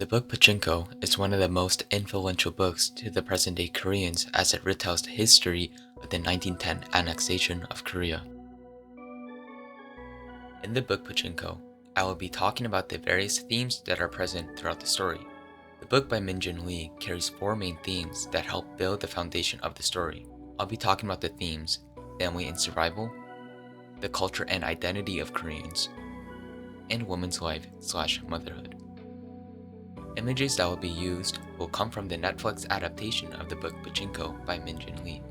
The book Pachinko is one of the most influential books to the present-day Koreans as it retells the history of the 1910 annexation of Korea. In the book Pachinko, I will be talking about the various themes that are present throughout the story. The book by Min-jin Lee carries four main themes that help build the foundation of the story. I'll be talking about the themes: family and survival, the culture and identity of Koreans, and women's life/motherhood. Images that will be used will come from the Netflix adaptation of the book Pachinko by Min-jin Lee.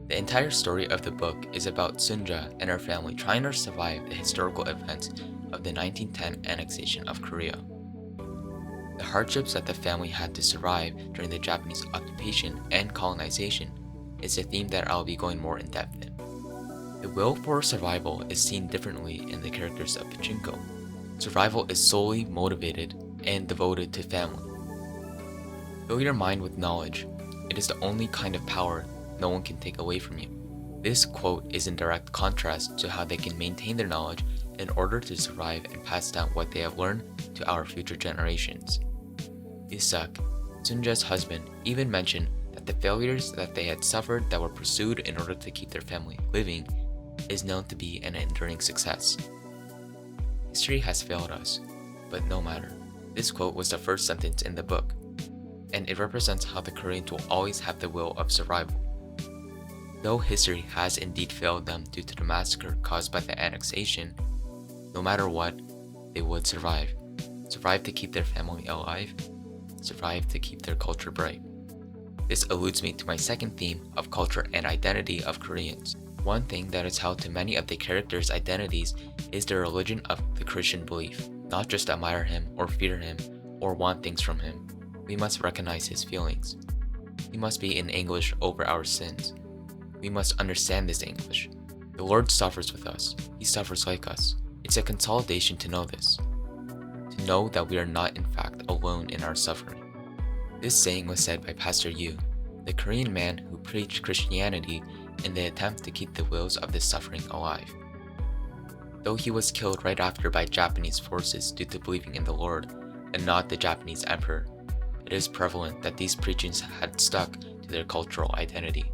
The entire story of the book is about Sunja and her family trying to survive the historical events of the 1910 annexation of Korea. The hardships that the family had to survive during the Japanese occupation and colonization is a theme that I'll be going more in depth in. The will for survival is seen differently in the characters of Pachinko. Survival is solely motivated and devoted to family. Fill your mind with knowledge. It is the only kind of power no one can take away from you. This quote is in direct contrast to how they can maintain their knowledge in order to survive and pass down what they have learned to our future generations. Isak, Sunja's husband, even mentioned that the failures that they had suffered that were pursued in order to keep their family living is known to be an enduring success. History has failed us, but no matter. This quote was the first sentence in the book, and it represents how the Koreans will always have the will of survival. Though history has indeed failed them due to the massacre caused by the annexation, no matter what, they would survive. Survive to keep their family alive, survive to keep their culture bright. This alludes me to my second theme of culture and identity of Koreans. One thing that is held to many of the characters' identities is their religion of the Christian belief. Not just admire him or fear him or want things from him. We must recognize his feelings. He must be in anguish over our sins. We must understand this anguish. The Lord suffers with us. He suffers like us. It's a consolidation to know this. To know that we are not in fact alone in our suffering. This saying was said by Pastor Yu, the Korean man who preached Christianity in the attempt to keep the wills of the suffering alive. Though he was killed right after by Japanese forces due to believing in the Lord and not the Japanese emperor, it is prevalent that these preachings had stuck to their cultural identity.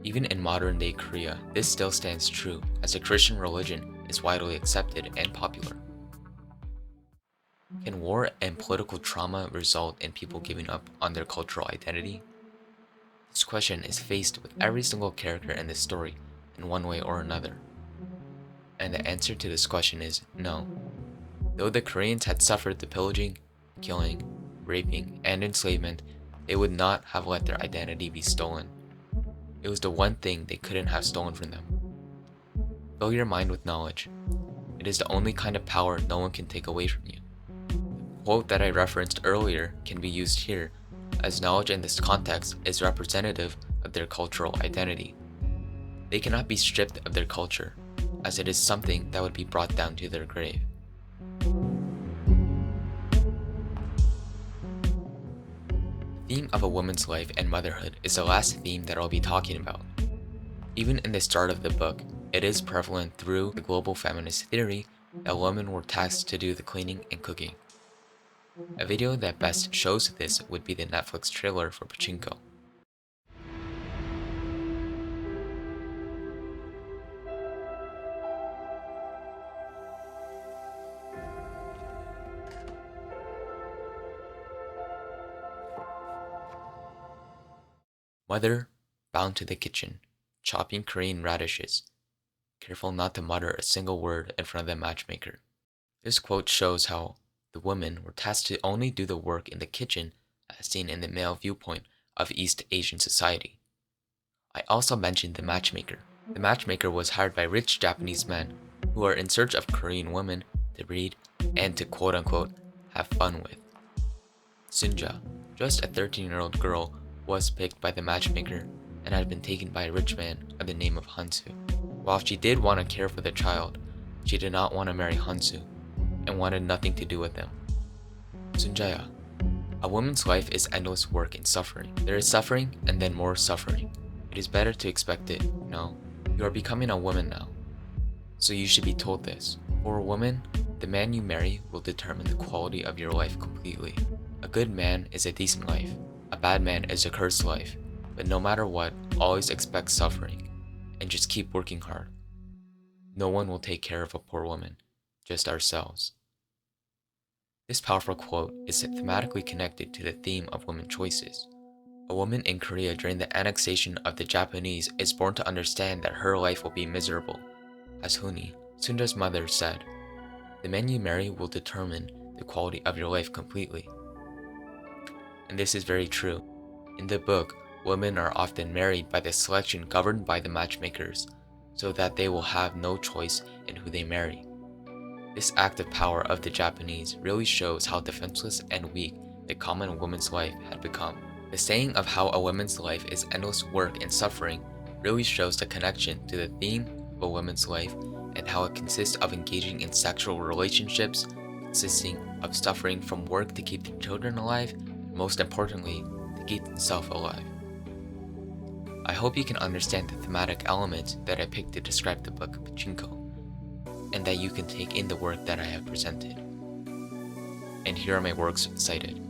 Even in modern-day Korea, this still stands true as the Christian religion is widely accepted and popular. Can war and political trauma result in people giving up on their cultural identity? This question is faced with every single character in this story in one way or another. And the answer to this question is no. Though the Koreans had suffered the pillaging, killing, raping, and enslavement, they would not have let their identity be stolen. It was the one thing they couldn't have stolen from them. Fill your mind with knowledge. It is the only kind of power no one can take away from you. The quote that I referenced earlier can be used here, as knowledge in this context is representative of their cultural identity. They cannot be stripped of their culture, as it is something that would be brought down to their grave. The theme of a woman's life and motherhood is the last theme that I'll be talking about. Even in the start of the book, it is prevalent through the global feminist theory that women were tasked to do the cleaning and cooking. A video that best shows this would be the Netflix trailer for Pachinko. Mother, bound to the kitchen, chopping Korean radishes, careful not to mutter a single word in front of the matchmaker. This quote shows how the women were tasked to only do the work in the kitchen as seen in the male viewpoint of East Asian society. I also mentioned the matchmaker. The matchmaker was hired by rich Japanese men who are in search of Korean women to breed and to quote-unquote have fun with. Sunja, just a 13-year-old girl, was picked by the matchmaker and had been taken by a rich man of the name of Hansu. While she did want to care for the child, she did not want to marry Hansu and wanted nothing to do with him. Sunjaya, a woman's life is endless work and suffering. There is suffering and then more suffering. It is better to expect it. No, you are becoming a woman now. So you should be told this. For a woman, The man you marry will determine the quality of your life completely. A good man is a decent life. A bad man is a cursed life. But no matter what, always expect suffering, and just keep working hard. No one will take care of a poor woman, just ourselves. This powerful quote is thematically connected to the theme of women choices. A woman in Korea during the annexation of the Japanese is born to understand that her life will be miserable. As Huni, Sunda's mother, said, "The man you marry will determine the quality of your life completely." And this is very true. In the book, women are often married by the selection governed by the matchmakers, so that they will have no choice in who they marry. This act of power of the Japanese really shows how defenseless and weak the common woman's life had become. The saying of how a woman's life is endless work and suffering really shows the connection to the theme of a woman's life and how it consists of engaging in sexual relationships, consisting of suffering from work to keep the children alive, and most importantly, to keep themselves alive. I hope you can understand the thematic elements that I picked to describe the book Pachinko, and that you can take in the work that I have presented. And here are my works cited.